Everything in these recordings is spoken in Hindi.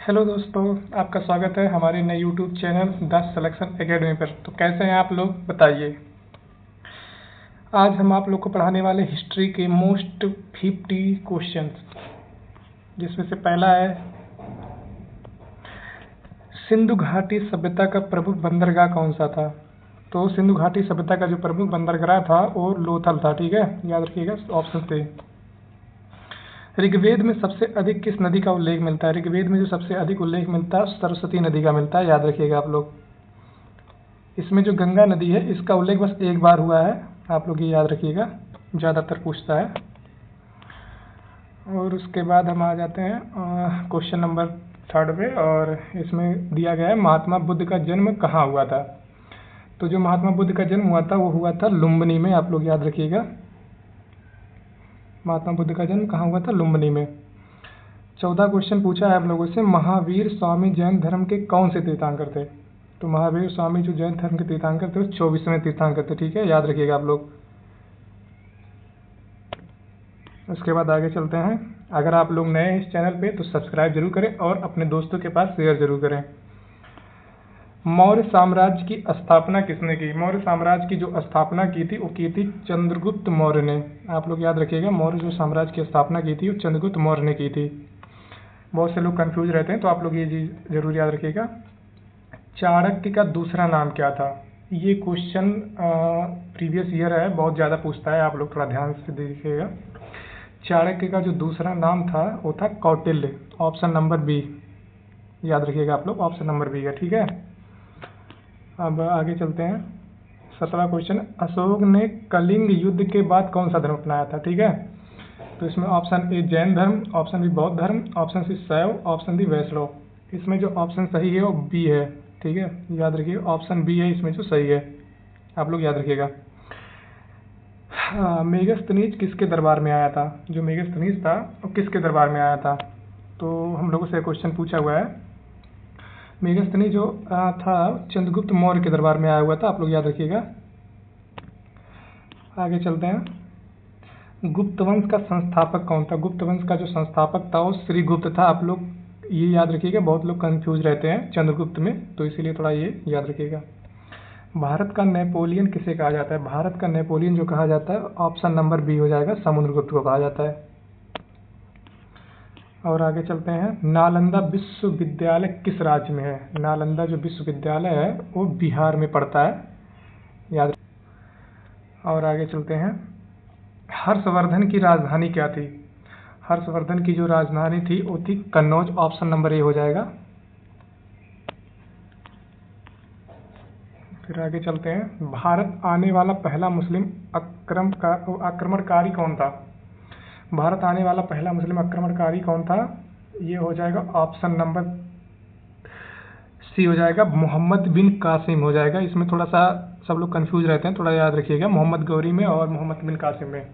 हेलो दोस्तों, आपका स्वागत है हमारे नए YouTube channel the selection academy पर। तो कैसे हैं आप लोग, बताइए। आज हम आप लोग को पढ़ाने वाले हिस्ट्री के मोस्ट 50 क्वेश्चंस, जिसमें से पहला है सिंधु घाटी सभ्यता का प्रमुख बंदरगाह कौन सा था। तो सिंधु घाटी सभ्यता का जो प्रमुख बंदरगाह था वो लोथल था। ठीक है, याद रखिएगा। ऑप्शन थे। ऋग्वेद में सबसे अधिक किस नदी का उल्लेख मिलता है। ऋग्वेद में जो सबसे अधिक उल्लेख मिलता है सरस्वती नदी का मिलता है, याद रखिएगा आप लोग। इसमें जो गंगा नदी है इसका उल्लेख बस एक बार हुआ है, आप लोग ये याद रखिएगा, ज़्यादातर पूछता है। और उसके बाद हम आ जाते हैं क्वेश्चन नंबर 3 पे, और इसमें दिया गया है महात्मा बुद्ध का जन्म कहाँ हुआ था। तो जो महात्मा बुद्ध का जन्म हुआ था वो हुआ था लुम्बिनी में, आप लोग याद रखिएगा। महात्मा बुद्ध का जन्म कहाँ हुआ था, लुम्बिनी में। 14 क्वेश्चन पूछा है आप लोगों से, महावीर स्वामी जैन धर्म के कौन से तीर्थंकर थे। तो महावीर स्वामी जो जैन धर्म के तीर्थंकर थे वो 24वें तीर्थंकर थे। ठीक है, याद रखिएगा आप लोग। उसके बाद आगे चलते हैं। अगर आप लोग नए हैं इस चैनल पे तो सब्सक्राइब जरूर करें और अपने दोस्तों के पास शेयर जरूर करें। मौर्य साम्राज्य की स्थापना किसने की। मौर्य साम्राज्य की जो स्थापना की थी वो की थी चंद्रगुप्त मौर्य ने। आप लोग याद रखिएगा, मौर्य जो साम्राज्य की स्थापना की थी वो चंद्रगुप्त मौर्य ने की थी। बहुत से लोग कंफ्यूज रहते हैं, तो आप लोग ये चीज़ जरूर याद रखिएगा। चाणक्य का दूसरा नाम क्या था। ये क्वेश्चन प्रीवियस ईयर है, बहुत ज़्यादा पूछता है, आप लोग थोड़ा ध्यान से देखिएगा। चाणक्य का जो दूसरा नाम था वो था कौटिल्य। ऑप्शन नंबर बी, याद रखिएगा आप लोग, ऑप्शन नंबर बी है। ठीक है, अब आगे चलते हैं। 17वां क्वेश्चन, अशोक ने कलिंग युद्ध के बाद कौन सा धर्म अपनाया था। ठीक है, तो इसमें ऑप्शन ए जैन धर्म, ऑप्शन बी बौद्ध धर्म, ऑप्शन सी शैव, ऑप्शन डी वैष्णव। इसमें जो ऑप्शन सही है वो बी है। ठीक है, याद रखिए, ऑप्शन बी है इसमें जो सही है, आप लोग याद रखिएगा। हाँ, मेगस्थनीज किसके दरबार में आया था। जो मेगस्थनीज था वो किसके दरबार में आया था। तो हम लोगों से क्वेश्चन पूछा हुआ है। मेगस्थनीज जो था चंद्रगुप्त मौर्य के दरबार में आया हुआ था, आप लोग याद रखिएगा। आगे चलते हैं। गुप्त वंश का संस्थापक कौन था। गुप्त वंश का जो संस्थापक था वो श्रीगुप्त था। आप लोग ये याद रखिएगा, बहुत लोग कंफ्यूज रहते हैं चंद्रगुप्त में, तो इसीलिए थोड़ा ये याद रखिएगा। भारत का नेपोलियन किसे कहा जाता है। भारत का नेपोलियन जो कहा जाता है ऑप्शन नंबर बी हो जाएगा, समुद्रगुप्त को कहा जाता है। और आगे चलते हैं। नालंदा विश्वविद्यालय किस राज्य में है। नालंदा जो विश्वविद्यालय है वो बिहार में पड़ता है, याद। और आगे चलते हैं। हर्षवर्धन की राजधानी क्या थी। हर्षवर्धन की जो राजधानी थी वो थी कन्नौज। ऑप्शन नंबर ए हो जाएगा। फिर आगे चलते हैं। भारत आने वाला पहला मुस्लिम आक्रमणकारी कौन था। भारत आने वाला पहला मुस्लिम आक्रमणकारी कौन था। ये हो जाएगा ऑप्शन नंबर सी हो जाएगा, मोहम्मद बिन कासिम हो जाएगा। इसमें थोड़ा सा सब लोग कंफ्यूज रहते हैं, थोड़ा याद रखिएगा, मोहम्मद गौरी में और मोहम्मद बिन कासिम में।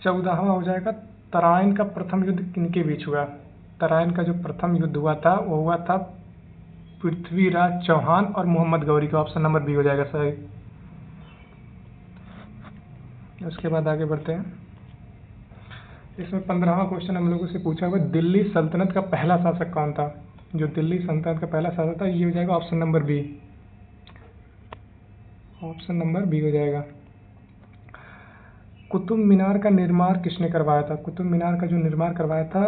14वां हो जाएगा, तराइन का प्रथम युद्ध किनके बीच हुआ। तराइन का जो प्रथम युद्ध हुआ था वो हुआ था पृथ्वीराज चौहान और मोहम्मद गौरी का। ऑप्शन नंबर बी हो जाएगा सही। उसके बाद आगे बढ़ते हैं। इसमें 15वां क्वेश्चन हम लोगों से पूछा हुआ, दिल्ली सल्तनत का पहला शासक कौन था। जो दिल्ली सल्तनत का पहला शासक था ये हो जाएगा option number B. Option number B हो जाएगा। कुतुब मीनार का निर्माण किसने करवाया था। कुतुब मीनार का जो निर्माण करवाया था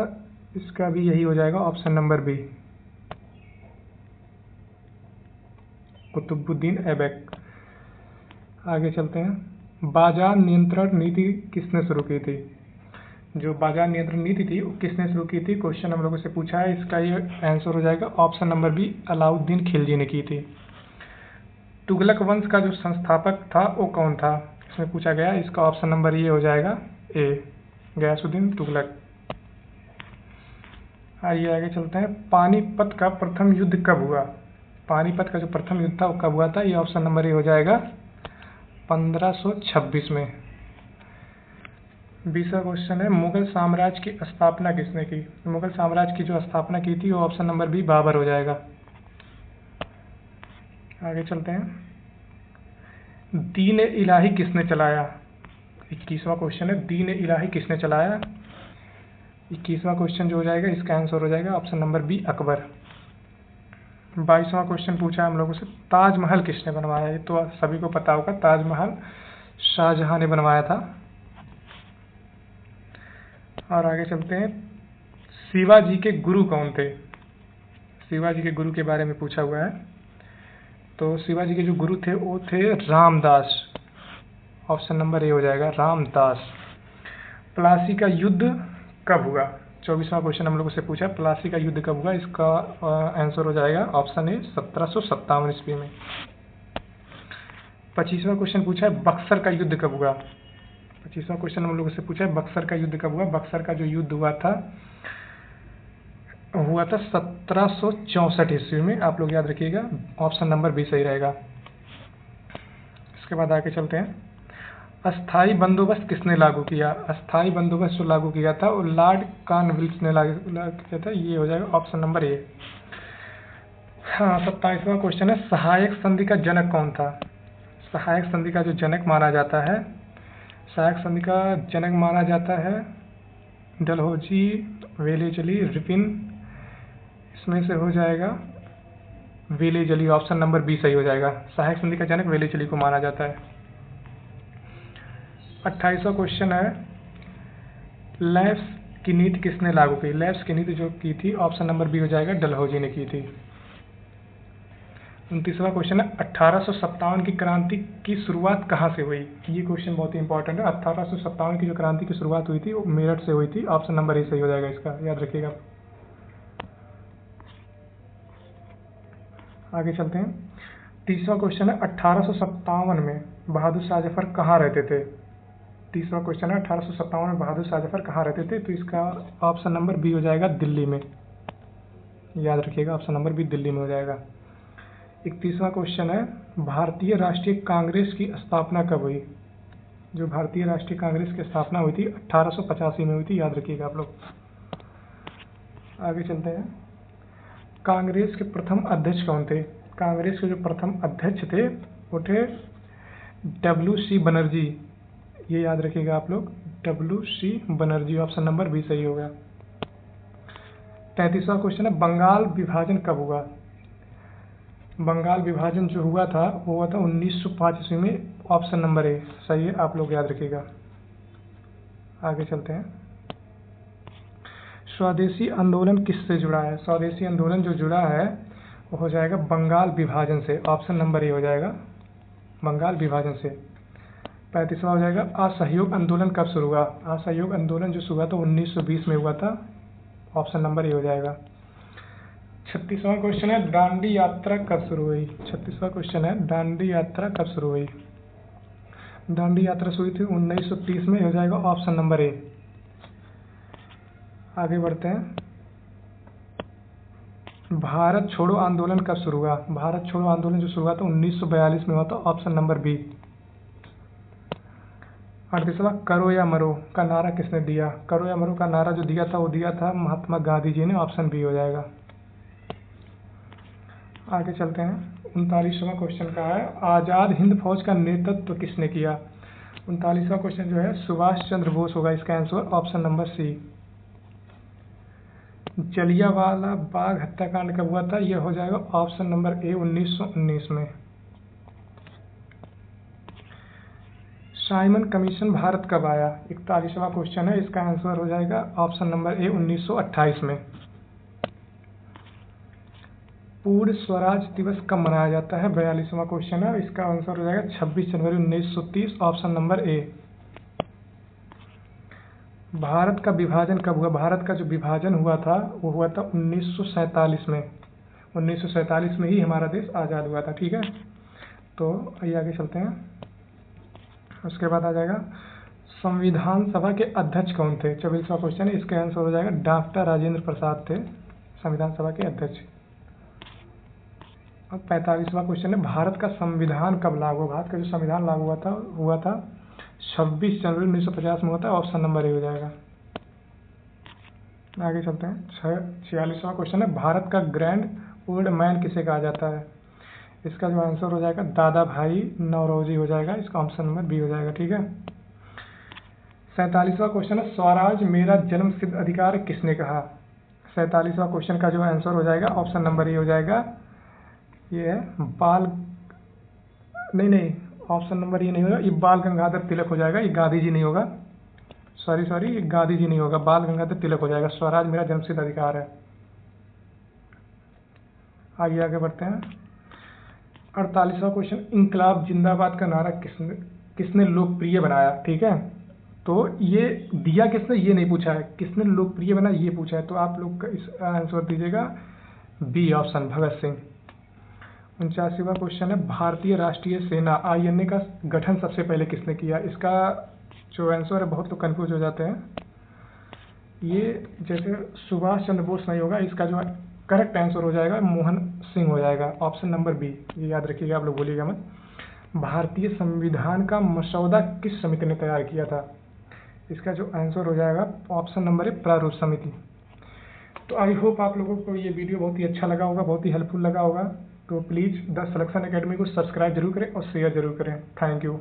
इसका भी यही हो जाएगा, option number B, Qutbuddin Aibak. आगे चलते हैं। बाजार नियंत्रण नीति किसने शुरू की थी। जो बाजार नियंत्रण नीति थी वो किसने शुरू की थी, क्वेश्चन हम लोगों से पूछा है। इसका ये आंसर हो जाएगा option number B, Alauddin Khilji ने की थी। तुगलक वंश का जो संस्थापक था वो कौन था, इसमें पूछा गया। इसका ऑप्शन नंबर ये हो जाएगा ए, गयासुद्दीन तुगलक। आइए आगे चलते हैं। पानीपत का प्रथम युद्ध कब हुआ। पानीपत का जो प्रथम युद्ध था वो कब हुआ था, ये ऑप्शन नंबर ए हो जाएगा 1526 में। 20वां क्वेश्चन है, मुगल साम्राज्य की स्थापना किसने की। मुगल साम्राज्य की जो स्थापना की थी वो ऑप्शन नंबर बी, बाबर हो जाएगा। आगे चलते हैं। दीन इलाही किसने चलाया। 21वां क्वेश्चन है, दीन इलाही किसने चलाया। 21वां क्वेश्चन जो हो जाएगा इसका आंसर हो जाएगा ऑप्शन नंबर बी अकबर। 22वां क्वेश्चन पूछा हम लोगों से, ताजमहल किसने बनवाया? ये तो सभी को पता होगा, ताजमहल शाहजहां ने बनवाया था। और आगे चलते हैं, शिवाजी के गुरु कौन थे? शिवाजी के गुरु के बारे में पूछा हुआ है। तो शिवाजी के जो गुरु थे वो थे रामदास। ऑप्शन नंबर ए हो जाएगा रामदास। प्लासी का युद्ध कब हुआ? 24वां क्वेश्चन हम लोगों से पूछा, प्लासी का युद्ध कब हुआ? इसका आंसर हो जाएगा ऑप्शन ए 1757 ईस्वी में। 25वां क्वेश्चन पूछा है, बक्सर का युद्ध कब हुआ? 25वां क्वेश्चन हम लोगों से पूछा है, बक्सर का युद्ध कब हुआ? बक्सर का जो युद्ध हुआ था 1764 ईस्वी में। आप लोग याद रखिएगा, ऑप्शन नंबर बी सही रहेगा। इसके बाद आगे चलते हैं, अस्थाई बंदोबस्त किसने लागू किया? अस्थाई बंदोबस्त जो लागू किया था वो लॉर्ड कॉर्नवालिस ने लागू किया था। ये हो जाएगा ऑप्शन नंबर ए। हाँ, 27वां क्वेश्चन है, सहायक संधि का जनक कौन था? सहायक संधि का जो जनक माना जाता है, सहायक संधि का जनक माना जाता है डलहौजी, वेलेजली, रिपिन। इसमें से हो जाएगा वेलेजली। ऑप्शन नंबर बी सही हो जाएगा। सहायक संधि का जनक वेलेजली को माना जाता है। 28वां क्वेश्चन है, लैप्स की नीति किसने लागू की? लैप्स की नीति जो की थी ऑप्शन नंबर बी हो जाएगा डलहौजी ने की थी। 29वां क्वेश्चन है, 1857 की क्रांति की शुरुआत कहाँ से हुई? ये क्वेश्चन बहुत ही इंपॉर्टेंट है। 1857 की जो क्रांति की शुरुआत हुई थी वो मेरठ से हुई थी। ऑप्शन नंबर ए सही हो जाएगा इसका, याद रखिएगा। आगे चलते हैं, 30वां क्वेश्चन है, 1857 में बहादुर शाह जफर कहाँ रहते थे? 30वां क्वेश्चन है, 1857 में बहादुर शाह जफर कहाँ रहते थे? तो इसका ऑप्शन नंबर बी हो जाएगा दिल्ली में। याद रखिएगा, ऑप्शन नंबर बी दिल्ली में हो जाएगा। 31वां क्वेश्चन है, भारतीय राष्ट्रीय कांग्रेस की स्थापना कब हुई? जो भारतीय राष्ट्रीय कांग्रेस की स्थापना हुई थी 1885 में हुई थी। याद रखिएगा आप लोग। आगे चलते हैं, कांग्रेस के प्रथम अध्यक्ष कौन थे? कांग्रेस के जो प्रथम अध्यक्ष थे वो थे WC बनर्जी। ये याद रखिएगा आप लोग, WC Banerjee. Option number B सही होगा। 33वां क्वेश्चन है, बंगाल विभाजन कब हुआ? बंगाल विभाजन जो हुआ था वो हुआ था 1905 ईस्वी में। ऑप्शन नंबर ए सही है, आप लोग याद रखिएगा। आगे चलते हैं, स्वदेशी आंदोलन किससे जुड़ा है? स्वदेशी आंदोलन जो जुड़ा है वो हो जाएगा बंगाल विभाजन से। ऑप्शन नंबर ए हो जाएगा बंगाल विभाजन से। 35वां हो जाएगा, असहयोग आंदोलन कब शुरू हुआ? असहयोग आंदोलन जो शुरू हुआ था 1920 में हुआ था। ऑप्शन नंबर ए हो जाएगा। 36वां क्वेश्चन है, दांडी यात्रा कब शुरू हुई? 36वां क्वेश्चन है, दांडी यात्रा कब शुरू हुई? दांडी यात्रा शुरू हुई थी 1930 में। हो जाएगा ऑप्शन नंबर ए। आगे बढ़ते हैं, भारत छोड़ो आंदोलन कब शुरू हुआ? भारत छोड़ो आंदोलन जो शुरू हुआ था 1942 में हुआ था। Option number B. 38वां, करो या मरो का नारा किसने दिया? करो या मरो का नारा जो दिया था वो दिया था महात्मा गांधी जी ने। ऑप्शन बी हो जाएगा। आगे चलते हैं, 39वां क्वेश्चन का है, आज़ाद हिंद फौज का नेतृत्व किसने किया? 39वां क्वेश्चन जो है सुभाष चंद्र बोस होगा इसका answer. Option number C. Jallianwala Bagh हत्याकांड कब हुआ था? यह हो जाएगा ऑप्शन नंबर ए 1919 में। साइमन कमीशन भारत कब आया? 41वां क्वेश्चन है, इसका आंसर हो जाएगा ऑप्शन नंबर ए 1928 में। पूर्ण स्वराज दिवस कब मनाया जाता है? 42वां क्वेश्चन है, इसका आंसर हो जाएगा 26 जनवरी 1930। Option number A. भारत का विभाजन कब हुआ? भारत का जो विभाजन हुआ था वो हुआ था 1947 में। 1947 में ही हमारा देश आज़ाद हुआ था। ठीक है, तो आइए आगे चलते हैं। उसके बाद आ जाएगा, संविधान सभा के अध्यक्ष कौन थे? 24वां क्वेश्चन है, इसका आंसर हो जाएगा डॉक्टर राजेंद्र प्रसाद थे संविधान सभा के अध्यक्ष। और 45वां क्वेश्चन है, भारत का संविधान कब लागू? भारत का जो संविधान लागू हुआ था 26 जनवरी 1950 में हुआ था। ऑप्शन नंबर ए हो जाएगा। आगे चलते हैं, 46वां क्वेश्चन है, भारत का ग्रैंड ओल्ड मैन किसे कहा जाता है? इसका जो आंसर हो जाएगा दादा भाई नौरोजी हो जाएगा। इसका ऑप्शन नंबर बी हो जाएगा। ठीक है, 47वां क्वेश्चन है, स्वराज मेरा जन्म सिद्ध अधिकार है किसने कहा। 47वां क्वेश्चन का जो आंसर हो जाएगा ऑप्शन नंबर ए हो जाएगा, ये है नहीं, ऑप्शन नंबर ये नहीं होगा, ये बाल गंगाधर तिलक हो जाएगा, ये गांधी जी नहीं होगा। सॉरी, ये गांधी जी नहीं होगा, बाल गंगाधर तिलक हो जाएगा। स्वराज मेरा जन्मसिद्ध अधिकार है। आगे बढ़ते हैं। 48वां क्वेश्चन, इंकलाब जिंदाबाद का नारा किसने लोकप्रिय बनाया। ठीक है, तो ये दिया किसने ये नहीं पूछा है, किसने लोकप्रिय बनाया ये पूछा है। तो आप लोग का इस आंसर दीजिएगा B option, Bhagat Singh. 49वां question है, भारतीय राष्ट्रीय सेना आईएनए का गठन सबसे पहले किसने किया। इसका जो आंसर है बहुत लोग कंफ्यूज हो जाते हैं, ये जैसे सुभाष चंद्र बोस नहीं होगा, इसका जो करेक्ट आंसर हो जाएगा मोहन सिंह हो जाएगा, ऑप्शन नंबर बी। ये याद रखिएगा, आप लोग भूलिएगा मत। भारतीय संविधान का मसौदा किस समिति ने तैयार किया था। इसका जो आंसर हो जाएगा ऑप्शन नंबर ए, प्रारूप समिति। तो आई होप आप लोगों को ये वीडियो बहुत ही अच्छा लगा होगा, बहुत ही हेल्पफुल लगा होगा। तो प्लीज़ द सिलेक्शन एकेडमी को सब्सक्राइब जरूर करें और शेयर जरूर करें। Thank you.